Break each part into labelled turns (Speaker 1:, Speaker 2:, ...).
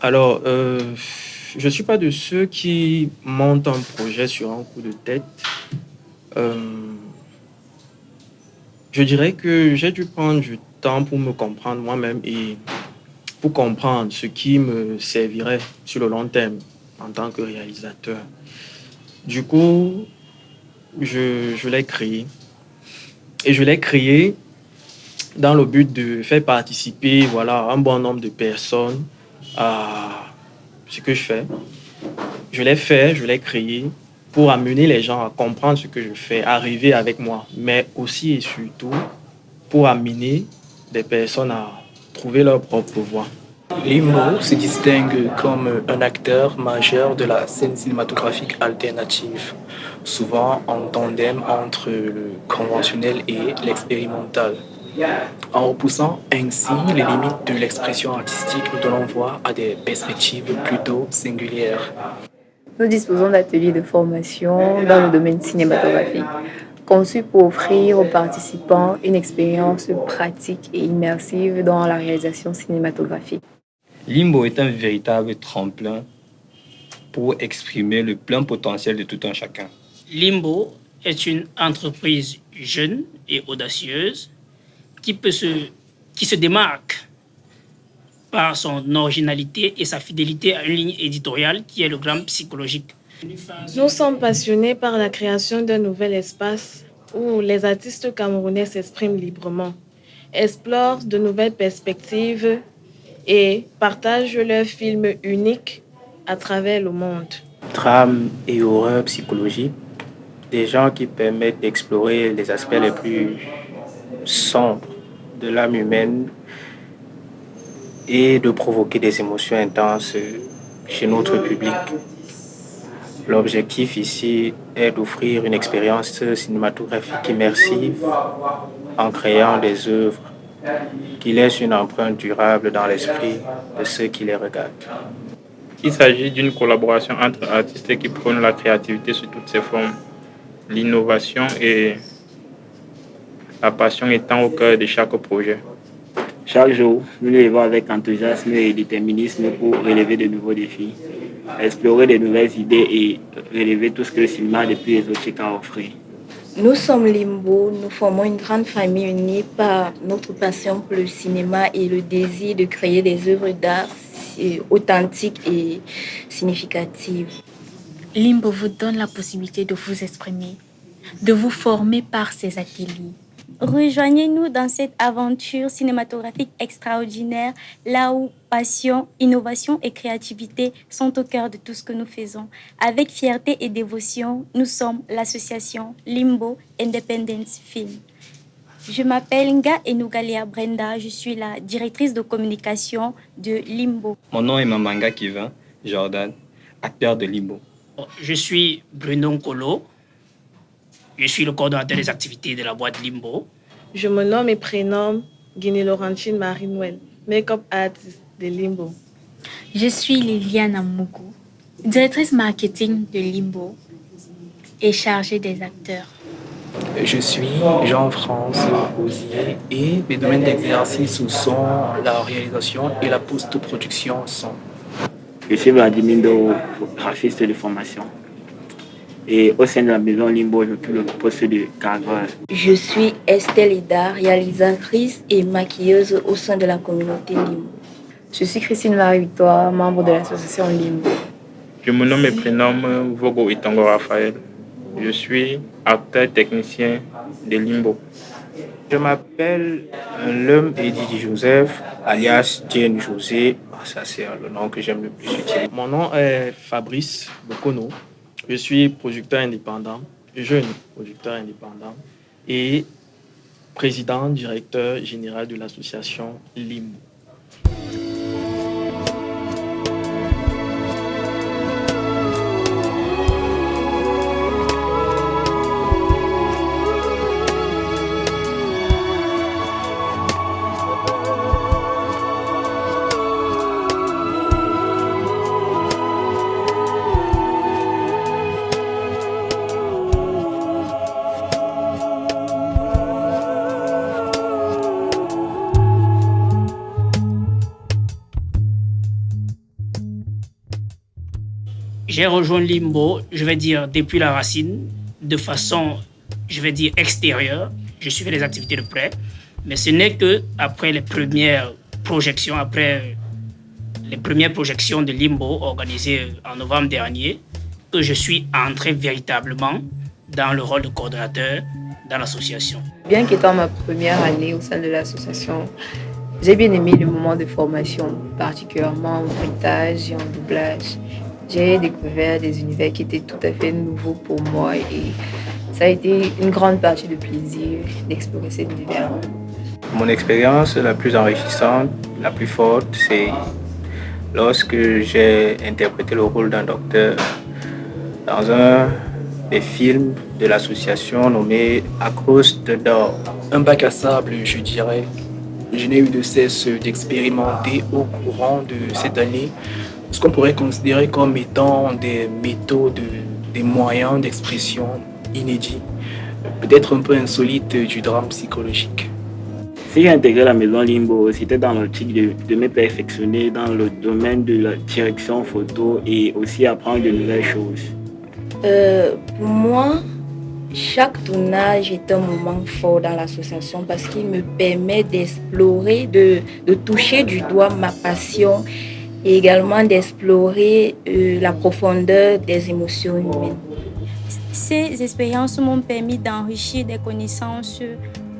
Speaker 1: Alors, je ne suis pas de ceux qui montent un projet sur un coup de tête. Euh, je dirais que j'ai dû prendre du temps pour me comprendre moi-même et pour comprendre ce qui me servirait sur le long terme en tant que réalisateur. Du coup, je l'ai créé. Et je l'ai créé dans le but de faire participer voilà, un bon nombre de personnes à ce que je fais. Je l'ai fait, je l'ai créé pour amener les gens à comprendre ce que je fais, à rêver avec moi, mais aussi et surtout pour amener des personnes à trouver leur propre voie.
Speaker 2: Limbo se distingue comme un acteur majeur de la scène cinématographique alternative, souvent en tandem entre le conventionnel et l'expérimental. En repoussant ainsi les limites de l'expression artistique, nous donnons voix à des perspectives plutôt singulières.
Speaker 3: Nous disposons d'ateliers de formation dans le domaine cinématographique, conçus pour offrir aux participants une expérience pratique et immersive dans la réalisation cinématographique.
Speaker 4: Limbo est un véritable tremplin pour exprimer le plein potentiel de tout un chacun.
Speaker 5: Limbo est une entreprise jeune et audacieuse qui se démarque par son originalité et sa fidélité à une ligne éditoriale qui est le gramme psychologique.
Speaker 6: Nous sommes passionnés par la création d'un nouvel espace où les artistes camerounais s'expriment librement, explorent de nouvelles perspectives et partagent leurs films uniques à travers le monde.
Speaker 2: Drame et horreur psychologique, des gens qui permettent d'explorer les aspects les plus sombres de l'âme humaine et de provoquer des émotions intenses chez notre public. L'objectif ici est d'offrir une expérience cinématographique immersive en créant des œuvres qui laissent une empreinte durable dans l'esprit de ceux qui les regardent.
Speaker 7: Il s'agit d'une collaboration entre artistes qui prônent la créativité sous toutes ses formes, l'innovation et la passion étant au cœur de chaque projet.
Speaker 8: Chaque jour, nous nous levons avec enthousiasme et déterminisme pour relever de nouveaux défis, explorer de nouvelles idées et relever tout ce que le cinéma a de plus exotique à offrir.
Speaker 9: Nous sommes Limbo, nous formons une grande famille unie par notre passion pour le cinéma et le désir de créer des œuvres d'art authentiques et significatives.
Speaker 10: Limbo vous donne la possibilité de vous exprimer, de vous former par ses ateliers.
Speaker 11: Rejoignez-nous dans cette aventure cinématographique extraordinaire, là où passion, innovation et créativité sont au cœur de tout ce que nous faisons. Avec fierté et dévotion, nous sommes l'association Limbo Independence Film. Je m'appelle Nga Enougalia Brenda, je suis la directrice de communication de Limbo.
Speaker 4: Mon nom est Mamanga Kevin Jordan, acteur de Limbo.
Speaker 5: Je suis Bruno Nkolo. Je suis le coordonnateur des activités de la boîte Limbo.
Speaker 6: Je me nomme et prénomme Guinée Laurentine Marie-Noël, make-up artist de Limbo.
Speaker 10: Je suis Liliane Amougou, directrice marketing de Limbo et chargée des acteurs.
Speaker 2: Je suis Jean-France Osier et mes domaines d'exercice sont la réalisation et la post-production son.
Speaker 8: Je suis Vladimir Do, graphiste de formation. Et au sein de la maison Limbo, j'occupe le poste de cadreur.
Speaker 9: Je suis Estelle Ida, réalisatrice et maquilleuse au sein de la communauté Limbo.
Speaker 3: Je suis Christine Marie-Victoire, membre de l'association Limbo.
Speaker 7: Je me nomme et prénomme Vogo Itongo Raphaël. Je suis acteur technicien de Limbo.
Speaker 2: Je m'appelle Lum Edidi Joseph, alias Jane José. Ça, c'est le nom que j'aime le plus utiliser.
Speaker 1: Mon nom est Fabrice Bokono. Je suis producteur indépendant, jeune producteur indépendant et président, directeur général de l'association Limbo.
Speaker 5: J'ai rejoint Limbo, je vais dire, depuis la racine, de façon, je vais dire, extérieure. Je suivais les activités de près. Mais ce n'est qu'après les premières projections, de Limbo organisées en novembre dernier, que je suis entré véritablement dans le rôle de coordonnateur dans l'association.
Speaker 3: Bien qu'étant ma première année au sein de l'association, j'ai bien aimé le moment de formation, particulièrement en bruitage et en doublage. J'ai découvert des univers qui étaient tout à fait nouveaux pour moi et ça a été une grande partie de plaisir d'explorer cet univers.
Speaker 2: Mon expérience la plus enrichissante, la plus forte, c'est lorsque j'ai interprété le rôle d'un docteur dans un des films de l'association nommé Across the Door. Un bac à sable, je dirais. Je n'ai eu de cesse d'expérimenter au courant de cette année ce qu'on pourrait considérer comme étant des méthodes, des moyens d'expression inédits, peut-être un peu insolites du drame psychologique.
Speaker 8: Si j'ai intégré la maison Limbo, c'était dans l'optique de me perfectionner dans le domaine de la direction photo et aussi apprendre de nouvelles choses.
Speaker 9: Pour moi, chaque tournage est un moment fort dans l'association parce qu'il me permet d'explorer, de toucher du doigt ma passion et également d'explorer la profondeur des émotions humaines.
Speaker 11: Ces expériences m'ont permis d'enrichir des connaissances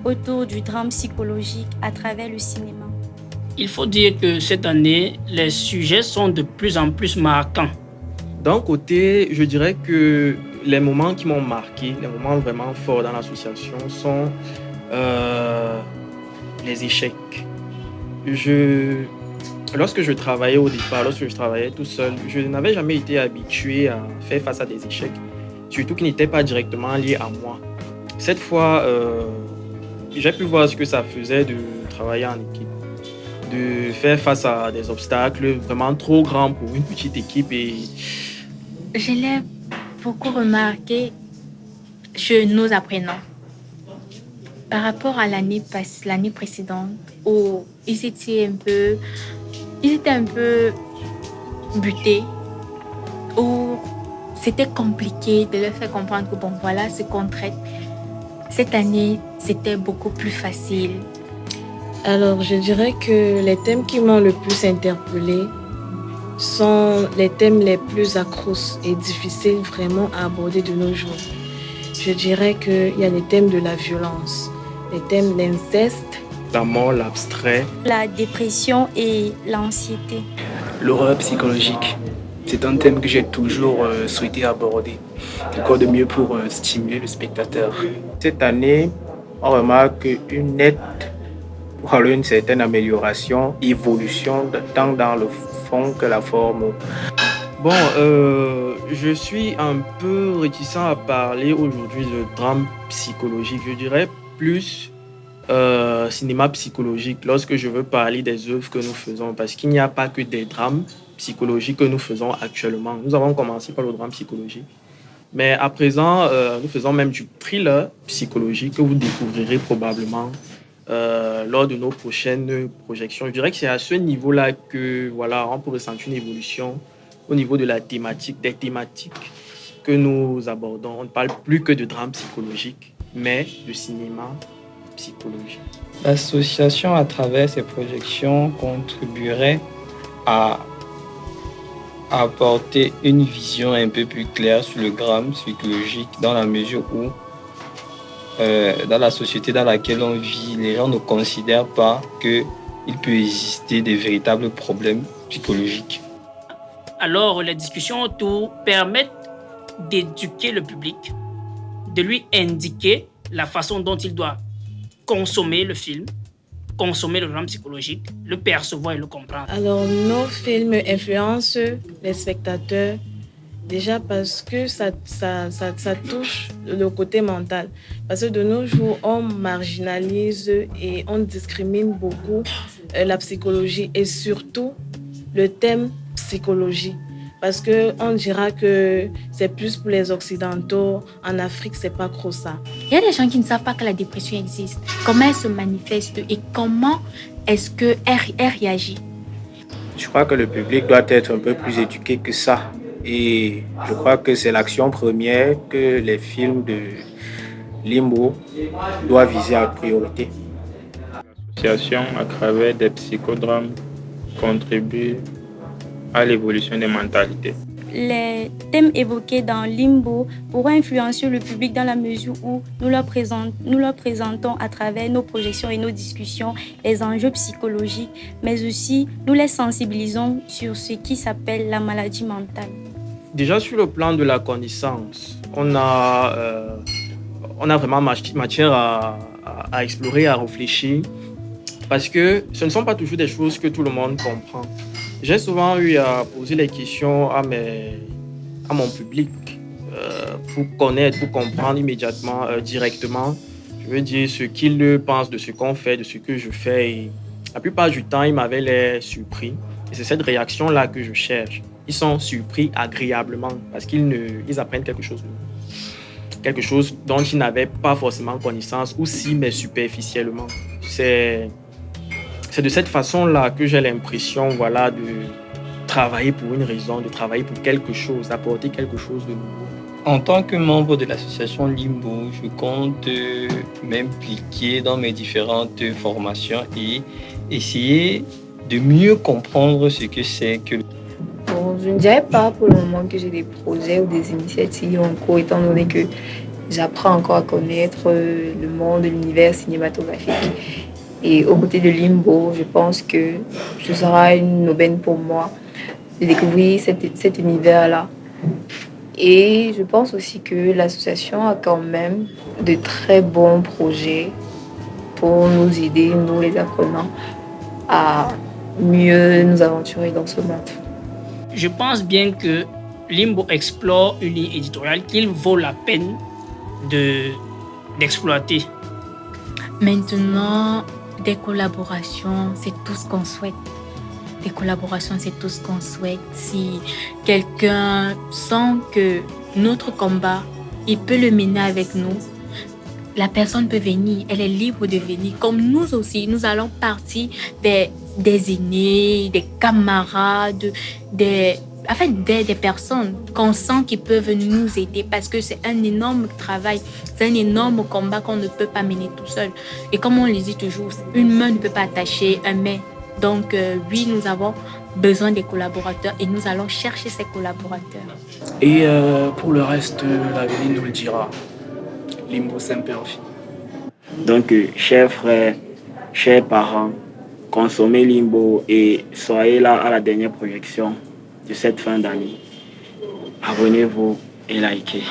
Speaker 11: autour du drame psychologique à travers le cinéma.
Speaker 5: Il faut dire que cette année, les sujets sont de plus en plus marquants.
Speaker 1: D'un côté, je dirais que les moments qui m'ont marqué, les moments vraiment forts dans l'association sont les échecs. Lorsque je travaillais au départ, lorsque je travaillais tout seul, je n'avais jamais été habitué à faire face à des échecs, surtout qui n'étaient pas directement liés à moi. Cette fois, j'ai pu voir ce que ça faisait de travailler en équipe, de faire face à des obstacles vraiment trop grands pour une petite équipe. Et
Speaker 10: je l'ai beaucoup remarqué chez nos apprenants. Par rapport à l'année précédente, où ils étaient un peu butés, où c'était compliqué de leur faire comprendre que bon, voilà ce qu'on traite. Cette année, c'était beaucoup plus facile.
Speaker 6: Alors, je dirais que les thèmes qui m'ont le plus interpellée sont les thèmes les plus accros et difficiles vraiment à aborder de nos jours. Je dirais qu'il y a les thèmes de la violence, les thèmes d'inceste,
Speaker 1: la mort, l'abstrait,
Speaker 11: la dépression et l'anxiété.
Speaker 2: L'horreur psychologique, c'est un thème que j'ai toujours souhaité aborder. Quoi de mieux pour stimuler le spectateur. Cette année, on remarque une certaine amélioration, évolution tant dans le fond que la forme.
Speaker 1: Bon, je suis un peu réticent à parler aujourd'hui de drame psychologique. Je dirais plus cinéma psychologique lorsque je veux parler des œuvres que nous faisons, parce qu'il n'y a pas que des drames psychologiques que nous faisons actuellement. Nous avons commencé par le drame psychologique, mais à présent, nous faisons même du thriller psychologique que vous découvrirez probablement lors de nos prochaines projections. Je dirais que c'est à ce niveau-là que voilà, on peut ressentir une évolution au niveau de la thématique, des thématiques que nous abordons. On ne parle plus que de drame psychologique, mais de cinéma psychologique.
Speaker 4: L'association, à travers ses projections, contribuerait à apporter une vision un peu plus claire sur le drame psychologique dans la mesure où dans la société dans laquelle on vit, les gens ne considèrent pas qu'il peut exister des véritables problèmes psychologiques.
Speaker 5: Alors, les discussions autour permettent d'éduquer le public, de lui indiquer la façon dont il doit consommer le film, consommer le drame psychologique, le percevoir et le comprendre.
Speaker 6: Alors, nos films influencent les spectateurs déjà parce que ça touche le côté mental. Parce que de nos jours, on marginalise et on discrimine beaucoup la psychologie et surtout le thème psychologie. Parce qu'on dira que c'est plus pour les Occidentaux. En Afrique, c'est pas trop ça.
Speaker 10: Il y a des gens qui ne savent pas que la dépression existe. Comment elle se manifeste et comment est-ce qu'elle réagit?
Speaker 2: Je crois que le public doit être un peu plus éduqué que ça Et je crois que c'est l'action première que les films de Limbo doivent viser en priorité.
Speaker 7: L'association, à travers des psychodrames, contribue à l'évolution des mentalités.
Speaker 11: Les thèmes évoqués dans Limbo pourront influencer le public dans la mesure où nous leur présentons à travers nos projections et nos discussions les enjeux psychologiques, mais aussi nous les sensibilisons sur ce qui s'appelle la maladie mentale.
Speaker 1: Déjà sur le plan de la connaissance, on a vraiment matière à explorer, à réfléchir, parce que ce ne sont pas toujours des choses que tout le monde comprend. J'ai souvent eu à poser les questions à mon public pour connaître, pour comprendre immédiatement, directement, je veux dire, ce qu'ils pensent de ce qu'on fait, de ce que je fais. Et la plupart du temps, ils m'avaient l'air surpris. Et c'est cette réaction-là que je cherche. Ils sont surpris agréablement parce qu'ils apprennent quelque chose nouveau. Quelque chose dont ils n'avaient pas forcément connaissance, ou si, mais superficiellement. C'est de cette façon-là que j'ai l'impression, voilà, de travailler pour une raison, de travailler pour quelque chose, d'apporter quelque chose de nouveau.
Speaker 4: En tant que membre de l'association Limbo, je compte m'impliquer dans mes différentes formations et essayer de mieux comprendre ce que c'est que...
Speaker 3: Bon, je ne dirais pas pour le moment que j'ai des projets ou des initiatives en cours, étant donné que j'apprends encore à connaître le monde de l'univers cinématographique. Et aux côtés de Limbo, je pense que ce sera une aubaine pour moi de découvrir cet univers-là. Et je pense aussi que l'association a quand même de très bons projets pour nous aider, nous les apprenants, à mieux nous aventurer dans ce monde.
Speaker 5: Je pense bien que Limbo explore une ligne éditoriale qu'il vaut la peine d'exploiter.
Speaker 10: Maintenant, des collaborations, c'est tout ce qu'on souhaite. Des collaborations, c'est tout ce qu'on souhaite. Si quelqu'un sent que notre combat, il peut le mener avec nous, la personne peut venir, elle est libre de venir. Comme nous aussi, nous allons partir des aînés, des camarades, des personnes qu'on sent qui peuvent nous aider parce que c'est un énorme travail, c'est un énorme combat qu'on ne peut pas mener tout seul. Et comme on le dit toujours, une main ne peut pas attacher un main. Donc oui, nous avons besoin des collaborateurs et nous allons chercher ces collaborateurs.
Speaker 2: Et pour le reste, l'avenir nous le dira. Limbo semper fi.
Speaker 8: Donc, chers frères, chers parents, consommez Limbo et soyez là à la dernière projection de cette fin d'année. Abonnez-vous et likez.